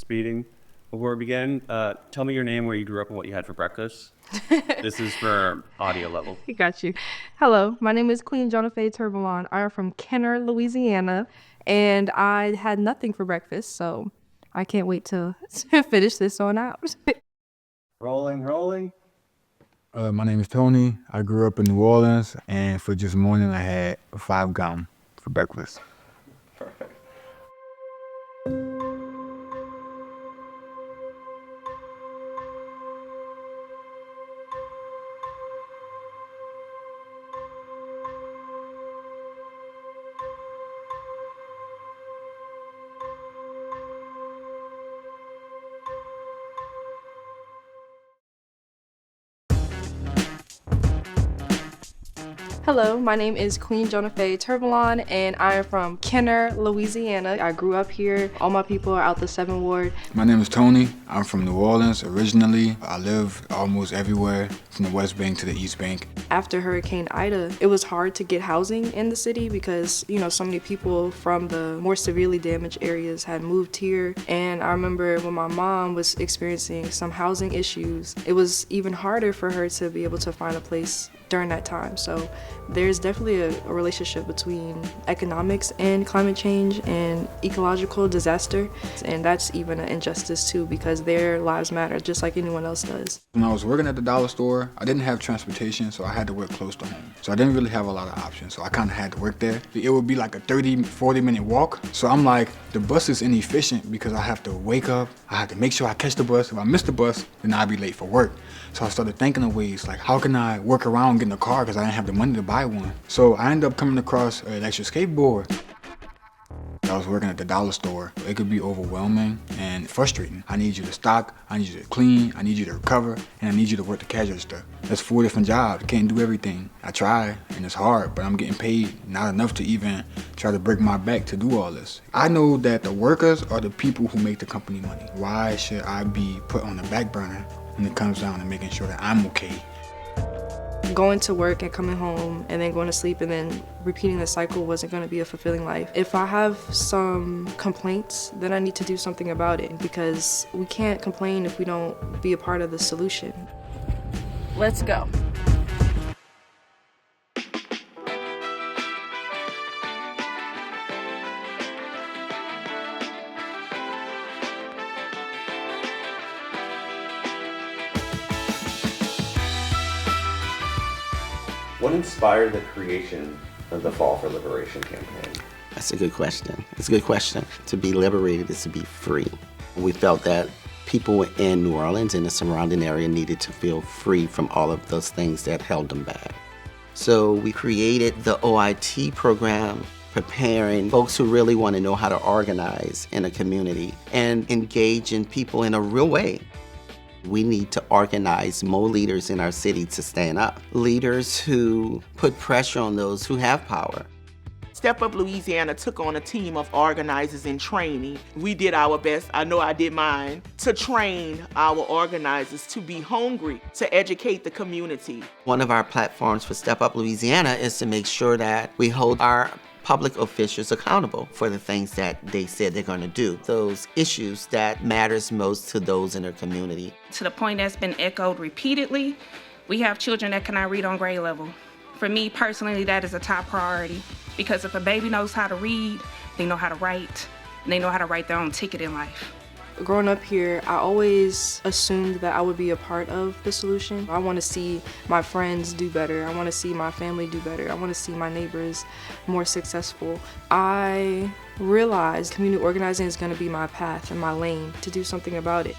speeding. Before we begin, tell me your name, where you grew up, and what you had for breakfast. This is for audio level. Got you. Hello, my name is Queen Jonathan Turbalon. I am from Kenner, Louisiana, and I had nothing for breakfast, so I can't wait to finish this on out. Rolling. My name is Tony. I grew up in New Orleans, and for just morning, I had 5 gum for breakfast. Perfect. Hello, my name is Queen Jonathan Turbalon, and I am from Kenner, Louisiana. I grew up here. All my people are out the 7th Ward. My name is Tony. I'm from New Orleans originally. I live almost everywhere from the West Bank to the East Bank. After Hurricane Ida, it was hard to get housing in the city because, so many people from the more severely damaged areas had moved here. And I remember when my mom was experiencing some housing issues, it was even harder for her to be able to find a place during that time. So there's definitely a relationship between economics and climate change and ecological disaster. And that's even an injustice too, because their lives matter just like anyone else does. When I was working at the dollar store, I didn't have transportation, so I had to work close to home. So I didn't really have a lot of options, so I kind of had to work there. It would be like a 40-minute walk. So I'm like, the bus is inefficient because I have to wake up, I have to make sure I catch the bus. If I miss the bus, then I'll be late for work. So I started thinking of ways, like how can I work around getting a car because I didn't have the money to buy one. So I ended up coming across an electric skateboard. I was working at the dollar store. It could be overwhelming and frustrating. I need you to stock, I need you to clean, I need you to recover, and I need you to work the cash register. That's 4 different jobs. I can't do everything. I try, and it's hard, but I'm getting paid not enough to even try to break my back to do all this. I know that the workers are the people who make the company money. Why should I be put on the back burner when it comes down to making sure that I'm okay? Going to work and coming home and then going to sleep and then repeating the cycle wasn't going to be a fulfilling life. If I have some complaints, then I need to do something about it, because we can't complain if we don't be a part of the solution. Let's go. What inspired the creation of the Fall for Liberation campaign? That's a good question. It's a good question. To be liberated is to be free. We felt that people in New Orleans and the surrounding area needed to feel free from all of those things that held them back. So we created the OIT program, preparing folks who really want to know how to organize in a community and engage in people in a real way. We need to organize more leaders in our city to stand up. Leaders who put pressure on those who have power. Step Up Louisiana took on a team of organizers in training. We did our best, I know I did mine, to train our organizers to be hungry, to educate the community. One of our platforms for Step Up Louisiana is to make sure that we hold our public officials accountable for the things that they said they're going to do, those issues that matters most to those in their community. To the point that's been echoed repeatedly, we have children that cannot read on grade level. For me personally, that is a top priority, because if a baby knows how to read, they know how to write, and they know how to write their own ticket in life. Growing up here, I always assumed that I would be a part of the solution. I want to see my friends do better. I want to see my family do better. I want to see my neighbors more successful. I realized community organizing is going to be my path and my lane to do something about it.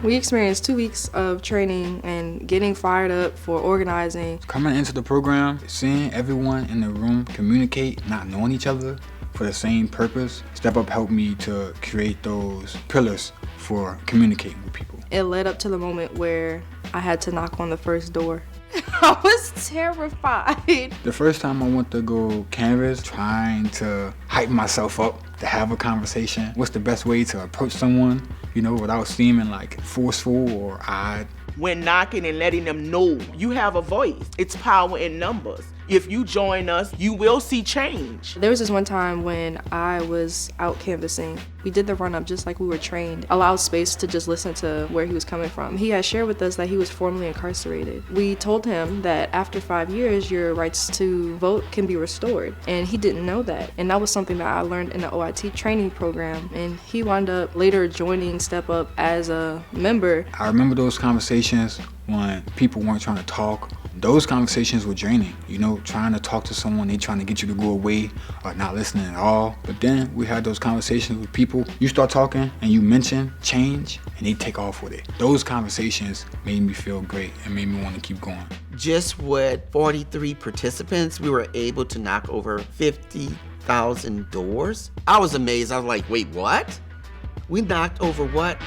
We experienced 2 weeks of training and getting fired up for organizing. Coming into the program, seeing everyone in the room communicate, not knowing each other for the same purpose, Step Up helped me to create those pillars for communicating with people. It led up to the moment where I had to knock on the first door. I was terrified. The first time I went to go canvas, trying to hype myself up to have a conversation. What's the best way to approach someone, without seeming like forceful or odd? When knocking and letting them know you have a voice. It's power in numbers. If you join us, you will see change. There was this one time when I was out canvassing. We did the run-up just like we were trained, allowed space to just listen to where he was coming from. He had shared with us that he was formerly incarcerated. We told him that after 5 years, your rights to vote can be restored. And he didn't know that. And that was something that I learned in the OIT training program. And he wound up later joining Step Up as a member. I remember those conversations when people weren't trying to talk. Those conversations were draining, trying to talk to someone, they trying to get you to go away or not listening at all. But then we had those conversations with people. You start talking and you mention change and they take off with it. Those conversations made me feel great and made me want to keep going. Just with 43 participants, we were able to knock over 50,000 doors. I was amazed. I was like, wait, what? We knocked over what?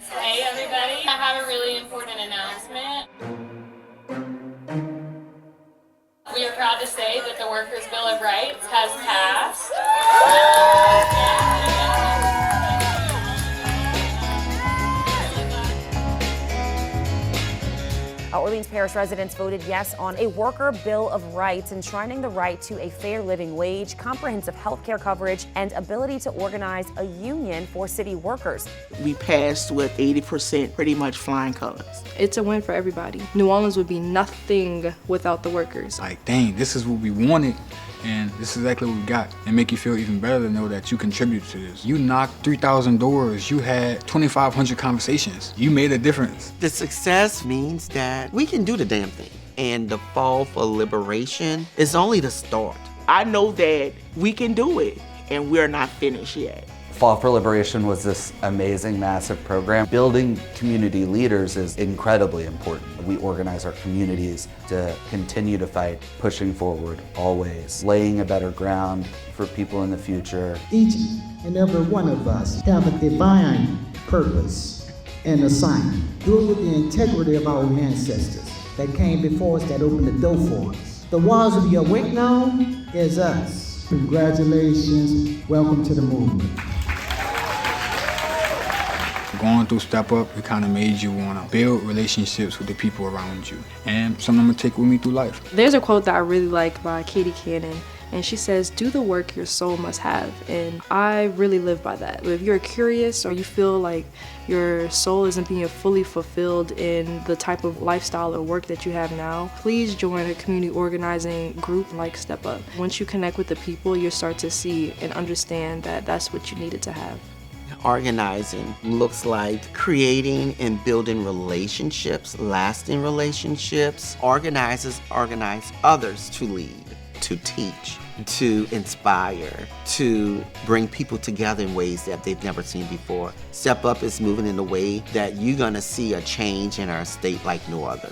Hey everybody, I have a really important announcement. We are proud to say that the Workers' Bill of Rights has passed. Orleans Parish residents voted yes on a Worker Bill of Rights, enshrining the right to a fair living wage, comprehensive health care coverage, and ability to organize a union for city workers. We passed with 80% pretty much flying colors. It's a win for everybody. New Orleans would be nothing without the workers. Like, dang, this is what we wanted. And this is exactly what we got. And make you feel even better to know that you contribute to this. You knocked 3,000 doors. You had 2,500 conversations. You made a difference. The success means that we can do the damn thing. And the fall for liberation is only the start. I know that we can do it, and we're not finished yet. Fall for Liberation was this amazing, massive program. Building community leaders is incredibly important. We organize our communities to continue to fight, pushing forward always, laying a better ground for people in the future. Each and every one of us have a divine purpose and assignment. Do it with the integrity of our ancestors that came before us, that opened the door for us. The ones who be awake now is us. Congratulations, welcome to the movement. Going through Step Up, it kind of made you want to build relationships with the people around you. And something I'm going to take with me through life. There's a quote that I really like by Katie Cannon, and she says, "Do the work your soul must have." And I really live by that. If you're curious or you feel like your soul isn't being fully fulfilled in the type of lifestyle or work that you have now, please join a community organizing group like Step Up. Once you connect with the people, you'll start to see and understand that that's what you needed to have. Organizing looks like creating and building relationships, lasting relationships. Organizers organize others to lead, to teach, to inspire, to bring people together in ways that they've never seen before. Step Up is moving in a way that you're gonna see a change in our state like no other.